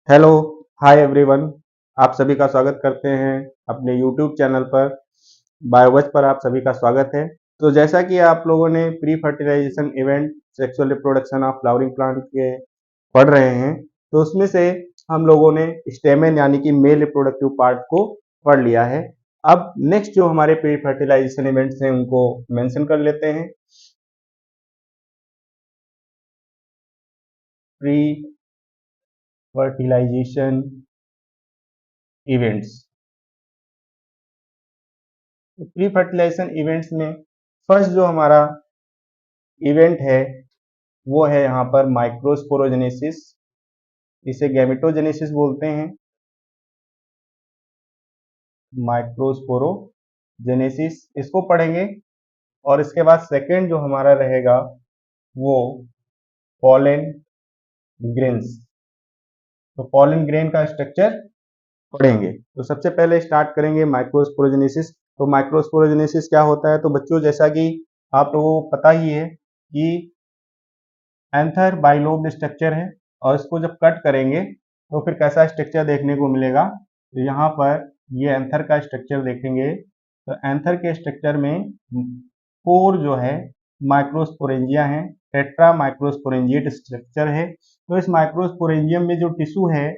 Hello, hi everyone. आप सभी का स्वागत करते हैं अपने यूट्यूब चैनल पर। बायोबज पर आप सभी का स्वागत है। तो जैसा कि आप लोगों ने pre fertilization event sexual reproduction of flowering plant के पढ़ रहे हैं, तो उसमें से हम लोगों ने स्टेमेन यानी कि मेल रिप्रोडक्टिव पार्ट को पढ़ लिया है। अब नेक्स्ट जो हमारे प्री फर्टिलाइजेशन इवेंट्स हैं उनको मेंशन कर लेते हैं। Pre fertilization events, pre fertilization events में फर्स्ट जो हमारा इवेंट है वो है यहाँ पर माइक्रोस्पोरोजेनेसिस। इसे गैमेटोजेनेसिस बोलते हैं। माइक्रोस्पोरोजेनेसिस इसको पढ़ेंगे। और इसके बाद सेकंड जो हमारा रहेगा वो पॉलन ग्रेन्स। तो पॉलन ग्रेन का स्ट्रक्चर पढ़ेंगे। तो सबसे पहले स्टार्ट करेंगे माइक्रोस्पोरोजेनेसिस। तो माइक्रोस्पोरोजेनेसिस क्या होता है? तो बच्चों, जैसा कि आप लोगों को पता ही है कि एंथर बाइलोब्ड स्ट्रक्चर है, और इसको जब कट करेंगे तो फिर कैसा स्ट्रक्चर देखने को मिलेगा। तो यहाँ पर ये एंथर का स्ट्रक्चर देखेंगे। तो एंथर के स्ट्रक्चर में फोर जो है माइक्रोस्पोरेंजिया है। टेट्रा माइक्रोस्पोरेंजिएट स्ट्रक्चर है। तो इस माइक्रोस्पोरेंजियम में जो टिश्यू है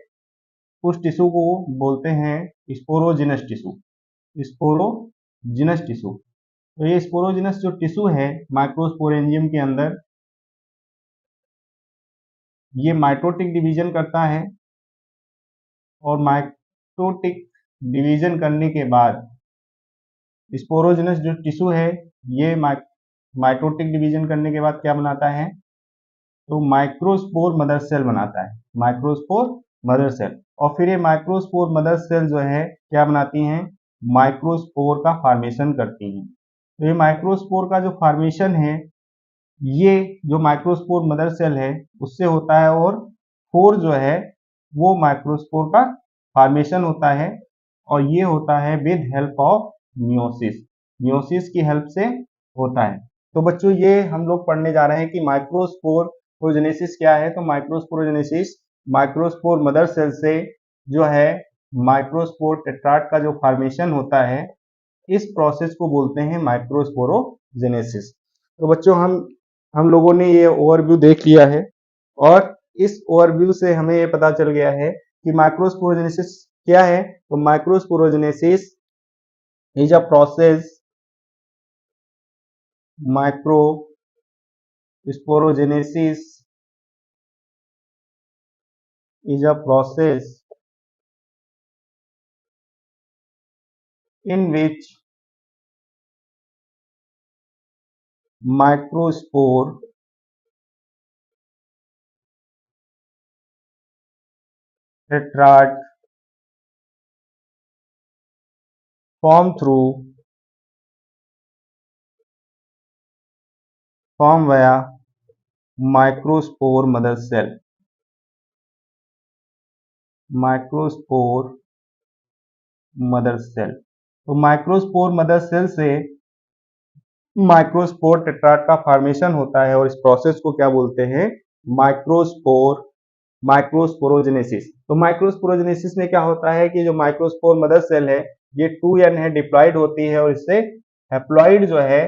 उस टिश्यू को बोलते हैं स्पोरोजिनस टिश्यू। Sporogenous tissue. तो ये स्पोरोजिनस जो टिश्यू है माइक्रोस्पोरेंजियम के अंदर, ये माइटोटिक डिवीजन करता है। और माइटोटिक डिवीजन करने के बाद स्पोरोजिनस जो टिश्यू है ये माइटोटिक डिवीजन करने के बाद क्या बनाता है? तो माइक्रोस्पोर मदर सेल बनाता है। Microspore mother cell. और फिर ये माइक्रोस्पोर मदर सेल जो है क्या बनाती हैं? माइक्रोस्पोर का फॉर्मेशन करती हैं। तो ये माइक्रोस्पोर का जो फॉर्मेशन है ये जो माइक्रोस्पोर मदर सेल है उससे होता है। और फोर जो है वो माइक्रोस्पोर का फॉर्मेशन होता है, और ये होता है with help of meiosis. Meiosis की हेल्प से होता है। तो बच्चों, ये हम लोग पढ़ने जा रहे हैं कि माइक्रोस्पोरोजेनेसिस क्या है। तो माइक्रोस्पोरोजेनेसिस माइक्रोस्पोर मदर सेल से जो है माइक्रोस्पोर टेट्राड का जो फॉर्मेशन होता है, इस प्रोसेस को बोलते हैं माइक्रोस्पोरोजेनेसिस। तो बच्चों, हम लोगों ने ये ओवरव्यू देख लिया है, और इस ओवरव्यू से हमें ये पता चल गया है कि माइक्रोस्पोरोजेनेसिस क्या है। तो microsporogenesis is a process microsporogenesis is a process in which microspore tetrad form via microspore mother cell। Microspore mother cell. तो माइक्रोस्पोर मदर सेल से माइक्रोस्पोर टेट्राड का फॉर्मेशन होता है, और इस प्रोसेस को क्या बोलते हैं? माइक्रोस्पोरोजेनेसिस। तो माइक्रोस्पोरोजेनेसिस में क्या होता है कि जो माइक्रोस्पोर मदर सेल है ये 2n है, डिप्लॉइड होती है, और इससे हैप्लॉइड जो है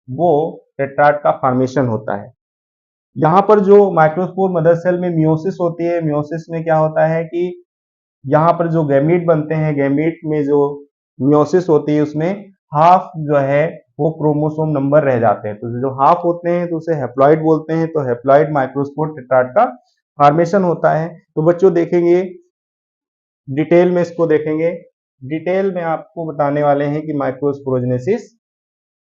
वो टेट्राड का फॉर्मेशन होता है। यहाँ पर जो माइक्रोस्पोर मदर सेल में मियोसिस होती है, मियोसिस में क्या होता है कि यहाँ पर जो गैमीट बनते हैं, गैमीट में जो मियोसिस होती है उसमें हाफ जो है वो क्रोमोसोम नंबर रह जाते हैं। तो जो हाफ होते हैं तो उसे हैप्लॉइड बोलते हैं। तो हैप्लॉइड माइक्रोस्पोर टेट्राड का फॉर्मेशन होता है। तो बच्चों देखेंगे, डिटेल में इसको देखेंगे। डिटेल में आपको बताने वाले हैं कि माइक्रोस्पोरोजेनेसिस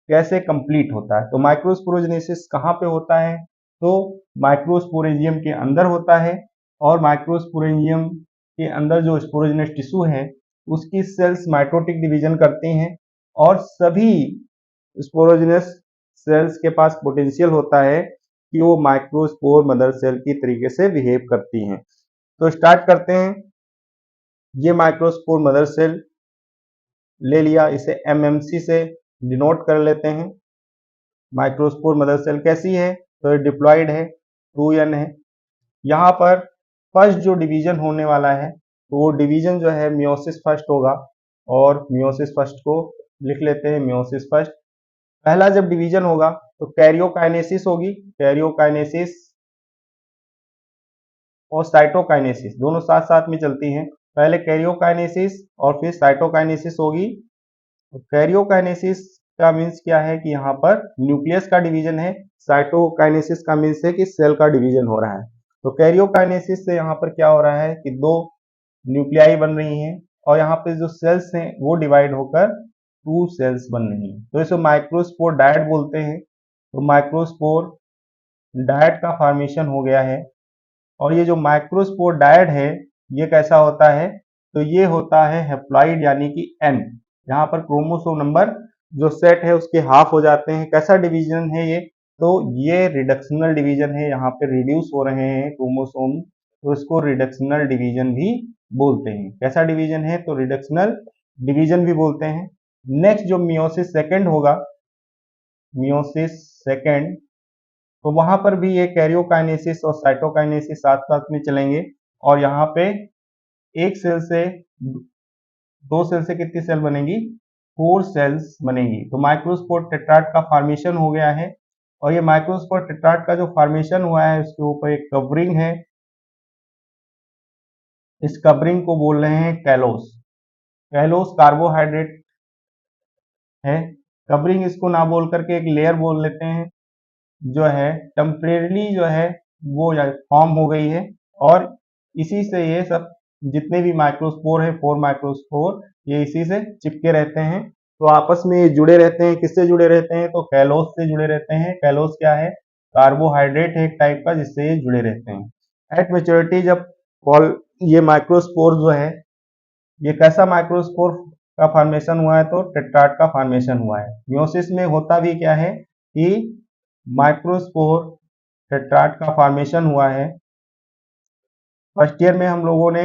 कैसे कंप्लीट होता है। तो माइक्रोस्पोरोजेनेसिस कहाँ पे होता है? तो माइक्रोस्पोरेंजियम के अंदर होता है। और माइक्रोस्पोरेंजियम के अंदर जो स्पोरोजिनस टिश्यू है उसकी सेल्स माइटोटिक डिवीजन करती हैं, और सभी स्पोरोजिनस सेल्स के पास पोटेंशियल होता है कि वो माइक्रोस्पोर मदर सेल की तरीके से बिहेव करती हैं। तो स्टार्ट करते हैं। ये माइक्रोस्पोर मदर सेल ले लिया, इसे एमएमसी से डिनोट कर लेते हैं। माइक्रोस्पोर मदर सेल कैसी है? तो ये डिप्लॉइड है, 2n है। यहाँ पर फर्स्ट जो डिवीजन होने वाला है तो वो डिवीजन जो है मियोसिस फर्स्ट होगा, और मियोसिस फर्स्ट को लिख लेते हैं मियोसिस फर्स्ट। पहला जब डिवीजन होगा तो कैरियोकाइनेसिस होगी, कैरियोकाइनेसिस और साइटोकाइनेसिस दोनों साथ साथ में चलती हैं। पहले कैरियोकाइनेसिस और फिर साइटोकाइनेसिस होगी। तो कैरियोकाइनेसिस का मीन्स क्या है कि यहाँ पर न्यूक्लियस का डिवीजन है, साइटोकाइनेसिस का मीन्स है कि सेल का डिवीजन हो रहा है। तो कैरियोकाइनेसिस से यहाँ पर क्या हो रहा है कि दो न्यूक्लियाई बन रही हैं और यहाँ पे जो सेल्स हैं वो डिवाइड होकर टू सेल्स बन रही हैं, तो इसे माइक्रोस्पोर डायट बोलते हैं। तो माइक्रोस्पोर डायट का फॉर्मेशन हो गया है। और ये जो माइक्रोस्पोर डायट है ये कैसा होता है, तो ये होता है हैप्लॉइड यानी कि एन। यहाँ पर क्रोमोसोम नंबर जो सेट है उसके हाफ हो जाते हैं। कैसा डिवीजन है ये, तो ये रिडक्शनल डिवीजन है, यहाँ पे रिड्यूस हो रहे हैं क्रोमोसोम, तो इसको रिडक्शनल डिवीजन भी बोलते हैं। कैसा डिवीजन है, तो रिडक्शनल डिवीजन भी बोलते हैं। नेक्स्ट जो मियोसिस सेकेंड होगा, मियोसिस सेकेंड, तो वहां पर भी ये कैरियोकाइनेसिस और साइटोकाइनेसिस साथ साथ में चलेंगे। और यहाँ पे एक सेल से दो सेल से कितनी सेल बनेगी, 4 सेल्स बनेगी। तो माइक्रोस्पोर टेट्राड का फॉर्मेशन हो गया है। और ये माइक्रोस्पोर टेट्राड का जो फॉर्मेशन हुआ है उसके ऊपर एक कवरिंग है, इस कवरिंग को बोल रहे हैं कैलोस। कैलोस कार्बोहाइड्रेट है। कवरिंग इसको ना बोल करके एक लेयर बोल लेते हैं, जो है टेम्परेरी जो है वो फॉर्म हो गई है। और इसी से ये सब जितने भी माइक्रोस्पोर है, 4 माइक्रोस्पोर, ये इसी से चिपके रहते हैं। तो आपस में ये जुड़े रहते हैं, किससे जुड़े रहते हैं, तो कैलोस से जुड़े रहते हैं। कैलोस क्या है, कार्बोहाइड्रेट है एक टाइप का जिससे ये जुड़े रहते हैं। एट मेच्योरिटी जब कॉल ये माइक्रोस्पोर जो है, ये कैसा माइक्रोस्पोर का फॉर्मेशन हुआ है, तो टेट्राड का फॉर्मेशन हुआ है। मियोसिस में होता भी क्या है कि माइक्रोस्पोर टेट्राड का फॉर्मेशन हुआ है। फर्स्ट ईयर में हम लोगों ने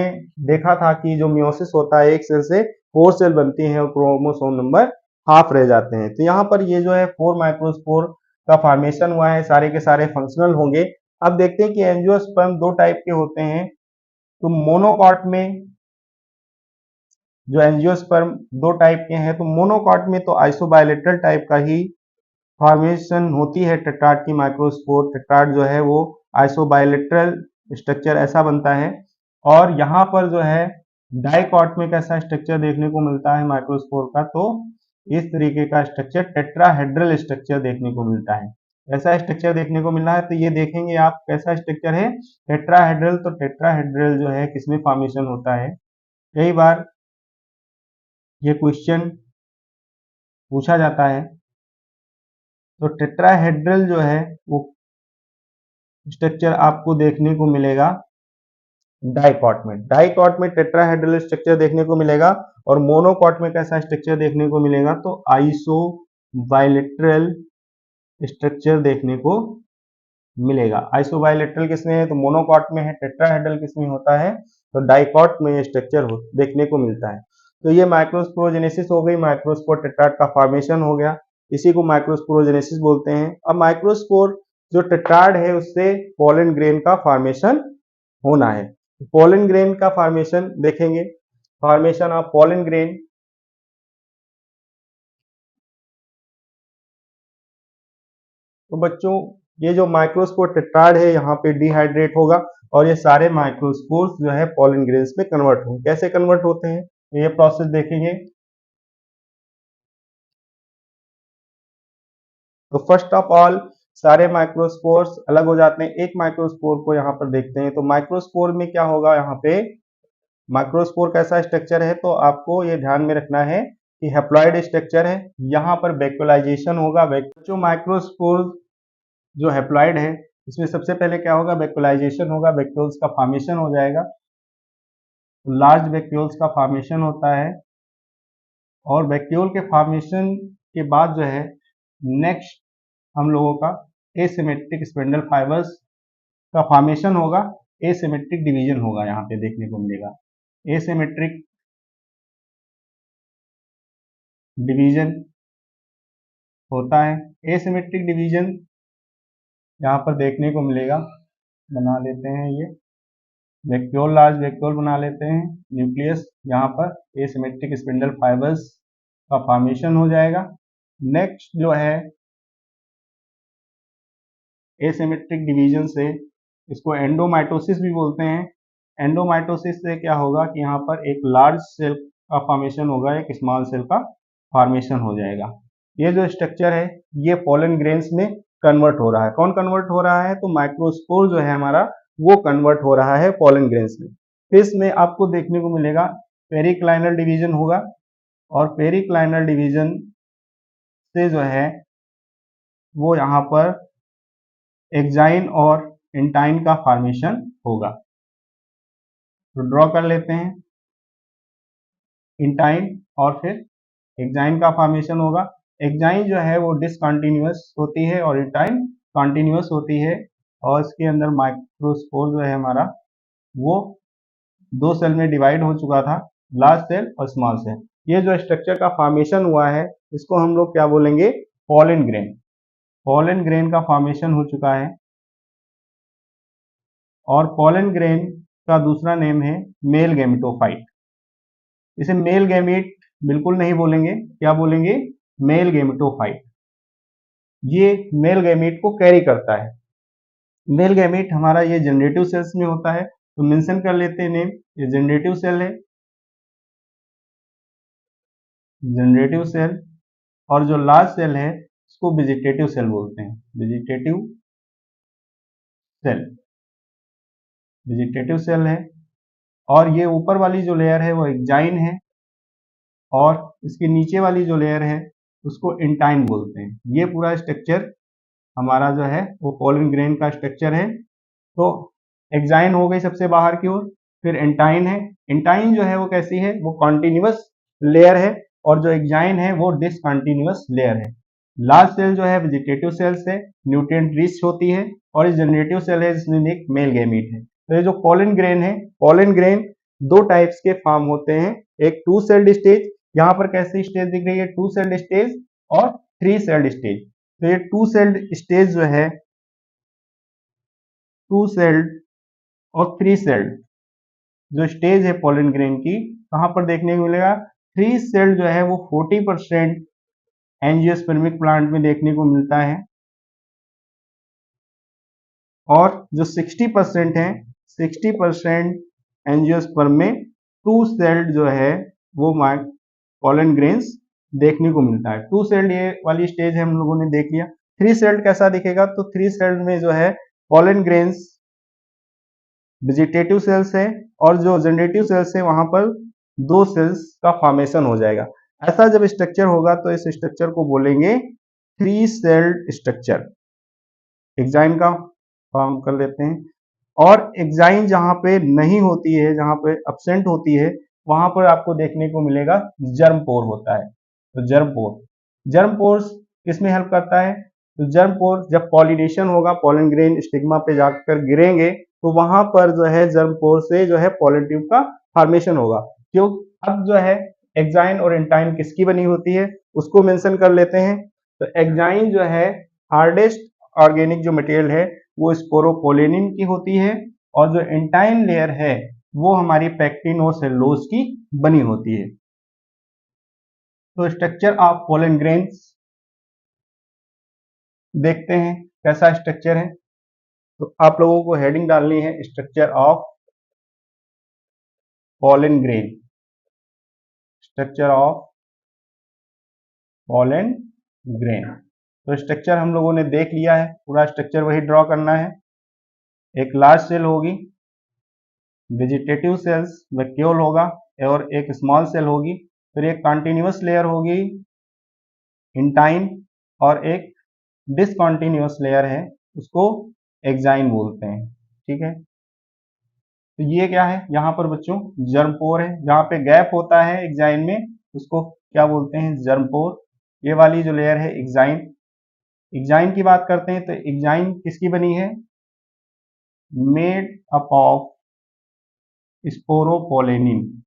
देखा था कि जो मियोसिस होता है एक सेल से 4 सेल बनती हैं और क्रोमोसोम नंबर हाफ रह जाते हैं। तो यहाँ पर ये जो है 4 माइक्रोस्पोर का फॉर्मेशन हुआ है, सारे के सारे फंक्शनल होंगे। अब देखते हैं कि एंजियोस्पर्म दो टाइप के होते हैं। तो मोनोकॉट में जो एंजियोस्पर्म दो टाइप के हैं, तो मोनोकॉट में तो आइसोबायलेटरल टाइप का ही फॉर्मेशन होती है टेट्राड की। माइक्रोस्पोर टेट्राड जो है वो आइसोबायलेटरल स्ट्रक्चर ऐसा बनता है। और यहाँ पर जो है डाइकॉट में कैसा स्ट्रक्चर देखने को मिलता है माइक्रोस्पोर का, तो इस तरीके का स्ट्रक्चर टेट्राहेड्रल स्ट्रक्चर देखने को मिलता है। ऐसा स्ट्रक्चर देखने को मिल रहा है, तो ये देखेंगे आप कैसा स्ट्रक्चर है, टेट्राहेड्रल। तो टेट्राहेड्रल जो है किसमें फॉर्मेशन होता है, कई बार ये क्वेश्चन पूछा जाता है। तो टेट्राहेड्रल जो है वो स्ट्रक्चर आपको देखने को मिलेगा डाइकॉट में। डाइकॉट में टेट्राहेड्रल स्ट्रक्चर देखने को मिलेगा। और मोनोकॉट में कैसा स्ट्रक्चर देखने को मिलेगा, तो आइसो बायलेटरल स्ट्रक्चर देखने को मिलेगा। आइसो बायलेटरल किसमें है, तो मोनोकॉट में है। टेट्राहेड्रल किसमें होता है, तो डाइकॉट में स्ट्रक्चर देखने को मिलता है। तो ये माइक्रोस्पोरोजेनेसिस हो गई, माइक्रोस्पोर टेट्राड का फॉर्मेशन हो गया, इसी को माइक्रोस्पोरोजेनेसिस बोलते हैं। अब माइक्रोस्पोर जो टेट्राड है उससे पोलन ग्रेन का फॉर्मेशन होना है। पोलन ग्रेन का फॉर्मेशन देखेंगे, फॉर्मेशन ऑफ पोलन ग्रेन। तो बच्चों ये जो माइक्रोस्पोर टेट्राड है यहाँ पे डिहाइड्रेट होगा और ये सारे माइक्रोस्पोर्स जो है पोलन ग्रेन्स में कन्वर्ट होंगे। कैसे कन्वर्ट होते हैं, तो ये प्रोसेस देखेंगे। तो फर्स्ट ऑफ ऑल सारे माइक्रोस्पोर्स अलग हो जाते हैं। एक माइक्रोस्पोर को यहाँ पर देखते हैं। तो माइक्रोस्पोर में क्या होगा, यहाँ पे माइक्रोस्पोर कैसा स्ट्रक्चर है, तो आपको ये ध्यान में रखना है कि हैप्लॉइड स्ट्रक्चर है। यहाँ पर वैक्यूलाइजेशन होगा। जो माइक्रोस्पोर जो हैप्लॉइड है इसमें सबसे पहले क्या होगा, वैक्यूलाइजेशन होगा, वैक्यूल्स का फॉर्मेशन हो जाएगा। तो लार्ज वैक्यूल्स का फॉर्मेशन होता है। और वैक्यूल के फॉर्मेशन के बाद जो है नेक्स्ट हम लोगों का एसिमेट्रिक स्पिंडल फाइबर्स का फॉर्मेशन होगा। एसिमेट्रिक डिवीजन होगा, यहाँ पे देखने को मिलेगा एसिमेट्रिक डिवीजन होता है। एसिमेट्रिक डिवीजन यहाँ पर देखने को मिलेगा, बना लेते हैं ये। वैक्यूल, लार्ज वैक्यूल बना लेते हैं। न्यूक्लियस यहाँ पर एसिमेट्रिक स्पिंडल फाइबर्स का फॉर्मेशन हो जाएगा। नेक्स्ट जो है एसिमेट्रिक डिवीजन से, इसको एंडोमाइटोसिस भी बोलते हैं। एंडोमाइटोसिस से क्या होगा कि यहाँ पर एक लार्ज सेल का फॉर्मेशन होगा, एक स्मॉल सेल का फॉर्मेशन हो जाएगा। ये जो स्ट्रक्चर है ये पोलन ग्रेन्स में कन्वर्ट हो रहा है। कौन कन्वर्ट हो रहा है? तो माइक्रोस्पोर जो है हमारा वो कन्वर्ट हो रहा है पोलन ग्रेन्स में। फिर इसमें आपको देखने को मिलेगा पेरिक्लाइनल डिवीजन होगा, और पेरिक्लाइनल डिवीजन से जो है वो यहाँ पर एक्साइन और इंटाइन का फॉर्मेशन होगा। तो ड्रॉ कर लेते हैं इंटाइन और फिर एक्साइन का फॉर्मेशन होगा। एक्साइन जो है वो डिसकंटिन्यूअस होती है और इंटाइन कंटिन्यूअस होती है, और इसके अंदर माइक्रोस्पोर जो है हमारा वो दो सेल में डिवाइड हो चुका था, लार्ज सेल और स्मॉल सेल। ये जो स्ट्रक्चर का फॉर्मेशन हुआ है इसको हम लोग क्या बोलेंगे? Pollen grain. पोलन ग्रेन का फॉर्मेशन हो चुका है, और पोलन ग्रेन का दूसरा नेम है मेल गैमेटोफाइट। इसे मेल गैमेट बिल्कुल नहीं बोलेंगे, क्या बोलेंगे? Male gametophyte. ये मेल गैमेट को कैरी करता है। मेल गैमेट हमारा ये जनरेटिव सेल्स में होता है, तो मेंशन कर लेते हैं नेम, ये जनरेटिव सेल है, जनरेटिव सेल। और जो लार्ज सेल है इसको वेजिटेटिव सेल बोलते हैं, वेजिटेटिव सेल, वेजिटेटिव सेल है। और ये ऊपर वाली जो लेयर है वो एक्साइन है, और इसके नीचे वाली जो लेयर है उसको इंटाइन बोलते हैं। ये पूरा स्ट्रक्चर हमारा जो है वो पोलन ग्रेन का स्ट्रक्चर है। तो एक्साइन हो गई सबसे बाहर की ओर, फिर इंटाइन है। इंटाइन जो है वो कैसी है? वो कॉन्टिन्यूअस लेयर है, और जो एक्साइन है वो डिसकंटिन्यूअस लेयर है। लार्ज सेल जो है वेजिटेटिव सेल से न्यूट्रिएंट रिच होती है, और ये जनरेटिव सेल है जिसमें एक मेल गैमीट है। तो ये जो पोलन ग्रेन है, पोलन ग्रेन दो टाइप्स के फॉर्म होते हैं। एक टू सेल्ड स्टेज, यहाँ पर कैसी स्टेज दिख रही है? टू सेल्ड स्टेज और थ्री सेल्ड स्टेज। तो ये टू सेल्ड स्टेज जो है, टू सेल्ड और थ्री सेल्ड जो स्टेज है पोलन ग्रेन की, कहां पर देखने को मिलेगा? थ्री सेल्ड जो है वो 40% एंजियोस्पर्मिक प्लांट में देखने को मिलता है, और जो 60% है, 60% एंजियोस्पर्म में टू सेल्ड जो है वो पोलन ग्रेन्स देखने को मिलता है। टू सेल्ड ये वाली स्टेज है, हम लोगों ने देख लिया। थ्री सेल्ड कैसा दिखेगा? तो थ्री सेल्ड में जो है पोलन ग्रेन्स वेजिटेटिव सेल्स है, और जो जनरेटिव सेल्स है वहां पर दो सेल्स का फॉर्मेशन हो जाएगा। ऐसा जब स्ट्रक्चर होगा तो इस स्ट्रक्चर को बोलेंगे थ्री सेल्ड स्ट्रक्चर। एक्साइन का फॉर्म कर लेते हैं, और एक्साइन जहां पे नहीं होती है, जहां पे एब्सेंट होती है, वहां पर आपको देखने को मिलेगा जर्म पोर होता है। तो जर्म पोर, जर्म पोर्स किसमें हेल्प करता है? तो जर्म पोर जब पॉलिनेशन होगा, पोलन ग्रेन स्टिग्मा पे जाकर गिरेंगे, तो वहां पर जो है जर्म पोर से जो है पोलन ट्यूब का फॉर्मेशन होगा। क्यों? अब जो है एक्साइन और इंटाइन किसकी बनी होती है उसको मेंशन कर लेते हैं। तो एक्साइन जो है हार्डेस्ट ऑर्गेनिक जो मटेरियल है वो स्पोरोपोलेनिन की होती है, और जो इंटाइन लेयर है वो हमारी पैक्टिन और सेलुलोज की बनी होती है। तो स्ट्रक्चर ऑफ पोलन ग्रेन्स देखते हैं कैसा स्ट्रक्चर है। तो आप लोगों को हेडिंग डालनी है structure of pollen grain, structure of pollen grain. तो स्ट्रक्चर हम लोगों ने देख लिया है, पूरा स्ट्रक्चर वही ड्रॉ करना है। एक लार्ज सेल होगी, वेजिटेटिव सेल्स वैक्यूल होगा, और एक स्मॉल सेल होगी, फिर एक कंटिन्यूअस लेयर होगी इंटाइन, और एक डिसकंटिन्यूअस लेयर है उसको एक्साइन बोलते हैं। ठीक है, तो ये क्या है? यहाँ पर बच्चों जर्मपोर है, जहाँ पे गैप होता है एक्साइन में उसको क्या बोलते हैं? जर्मपोर। ये वाली जो लेयर है एक्साइन, एक्साइन की बात करते हैं तो एक्साइन किसकी बनी है? Made up of sporopollenin,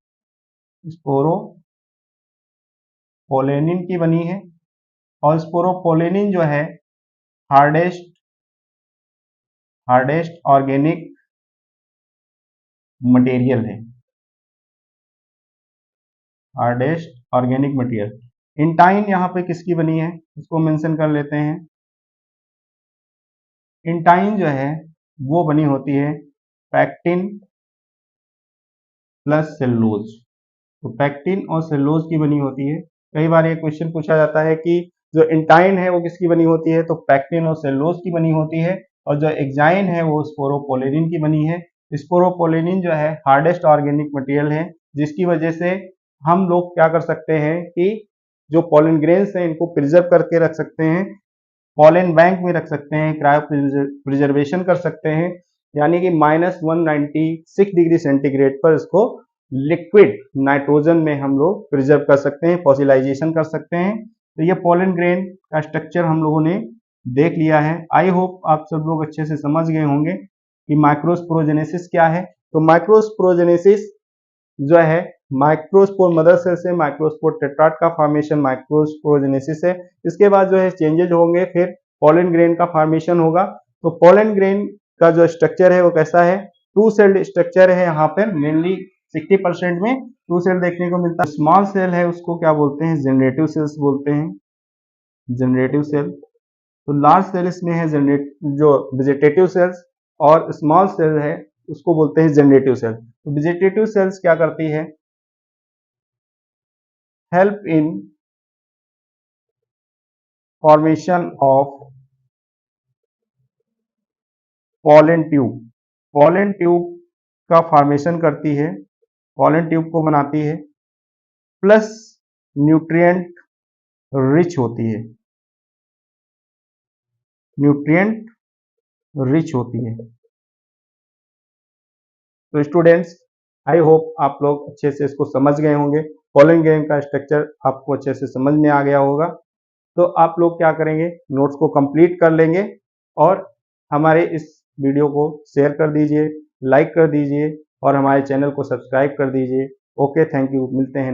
sporopollenin की बनी है। और स्पोरोपोलेनिन जो है हार्डेस्ट ऑर्गेनिक मटेरियल है, हार्डेस्ट ऑर्गेनिक मटेरियल। इंटाइन यहाँ पे किसकी बनी है, इसको मेंशन कर लेते हैं। इंटाइन जो है वो बनी होती है पैक्टिन प्लस सेलुलोज। तो पैक्टिन और सेलुलोज की बनी होती है। कई बार ये क्वेश्चन पूछा जाता है कि जो इंटाइन है वो किसकी बनी होती है, तो पैक्टिन और सेलुलोज की बनी होती है। और जो एक्साइन है वो स्पोरोपोलेनिन की बनी है। स्पोरोपोलेनिन जो है हार्डेस्ट ऑर्गेनिक मटेरियल है, जिसकी वजह से हम लोग क्या कर सकते हैं कि जो पॉलन ग्रेन्स हैं इनको प्रिजर्व करके रख सकते हैं, पॉलन बैंक में रख सकते हैं, क्रायो प्रिजर्वेशन कर सकते हैं, यानी कि -196 डिग्री सेंटीग्रेड पर इसको लिक्विड नाइट्रोजन में हम लोग प्रिजर्व कर सकते हैं, फॉसिलाइजेशन कर सकते हैं। तो ये पॉलन ग्रेन का स्ट्रक्चर हम लोगों ने देख लिया है। आई होप आप सब लोग अच्छे से समझ गए होंगे कि माइक्रोस्पोरोजेनेसिस क्या है। तो माइक्रोस्पोरोजेनेसिस जो है माइक्रोस्पोर मदर सेल से माइक्रोस्पोर टेट्राड का फॉर्मेशन माइक्रोस्पोरोजेनेसिस है। इसके बाद जो है चेंजेज होंगे, फिर पॉलन ग्रेन का फॉर्मेशन होगा। तो पॉलन ग्रेन का जो स्ट्रक्चर है वो कैसा है, टू सेल्ड स्ट्रक्चर है। यहाँ पर मेनली 60% में टू सेल देखने को मिलता है। स्मॉल सेल है उसको क्या बोलते हैं, जनरेटिव सेल्स बोलते हैं, जनरेटिव सेल। तो लार्ज सेल इसमें है जो वेजिटेटिव सेल्स, और स्मॉल सेल है उसको बोलते हैं जनरेटिव सेल। तो वेजिटेटिव सेल्स क्या करती है, help in formation of pollen tube. Pollen tube का फॉर्मेशन करती है, पॉलन ट्यूब को बनाती है, प्लस न्यूट्रिएंट रिच होती है, न्यूट्रिएंट रिच होती है। तो स्टूडेंट्स आई होप आप लोग अच्छे से इसको समझ गए होंगे, पॉलन ग्रेन का स्ट्रक्चर आपको अच्छे से समझ में आ गया होगा। तो आप लोग क्या करेंगे, नोट्स को कंप्लीट कर लेंगे और हमारे इस वीडियो को शेयर कर दीजिए, लाइक कर दीजिए और हमारे चैनल को सब्सक्राइब कर दीजिए। ओके, थैंक यू, मिलते हैं।